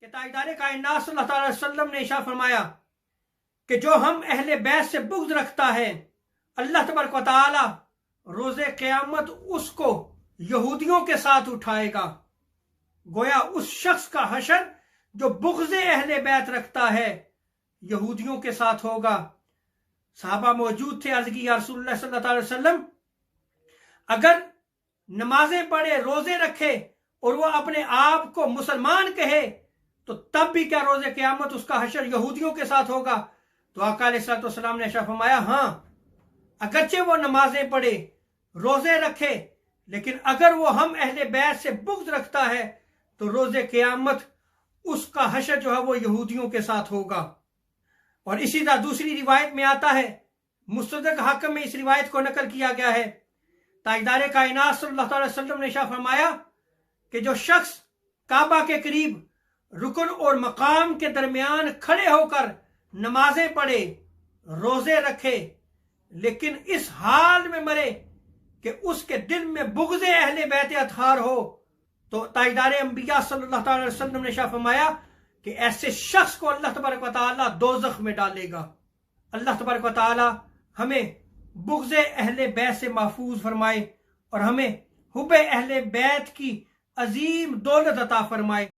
کہ تاجدار کائنات صلی اللہ علیہ وسلم نے ارشاد فرمایا کہ جو ہم اہل بیت سے بغض رکھتا ہے اللہ تبارک و تعالی روز قیامت اس کو یہودیوں کے ساتھ اٹھائے گا۔ گویا اس شخص کا حشر جو بغض اہل بیت رکھتا ہے یہودیوں کے ساتھ ہوگا۔ صحابہ موجود تھے، عرض کی یا رسول اللہ صلی اللہ علیہ وسلم اگر نمازیں پڑھے، روزے رکھے اور وہ اپنے آپ کو مسلمان کہے تو تب بھی کیا روز قیامت اس کا حشر یہودیوں کے ساتھ ہوگا؟ تو آقا علیہ الصلوۃ والسلام نے ارشاد فرمایا ہاں، اگرچہ وہ نمازیں پڑھے، روزے رکھے، لیکن اگر وہ ہم اہل بیت سے بغض رکھتا ہے تو روز قیامت اس کا حشر جو ہے وہ یہودیوں کے ساتھ ہوگا۔ اور اسی طرح دوسری روایت میں آتا ہے، مستدرک حاکم میں اس روایت کو نقل کیا گیا ہے، تاجدار کائنات صلی اللہ علیہ وسلم نے ارشاد فرمایا کہ جو شخص کعبہ کے قریب رکن اور مقام کے درمیان کھڑے ہو کر نمازیں پڑھے، روزے رکھے، لیکن اس حال میں مرے کہ اس کے دل میں بغض اہل بیت اطہار ہو، تو تاجدار انبیاء صلی اللہ علیہ وسلم نے ارشاد فرمایا کہ ایسے شخص کو اللہ تبارک و تعالی دوزخ میں ڈالے گا۔ اللہ تبارک و تعالی ہمیں بغض اہل بیت سے محفوظ فرمائے اور ہمیں حب اہل بیت کی عظیم دولت عطا فرمائے۔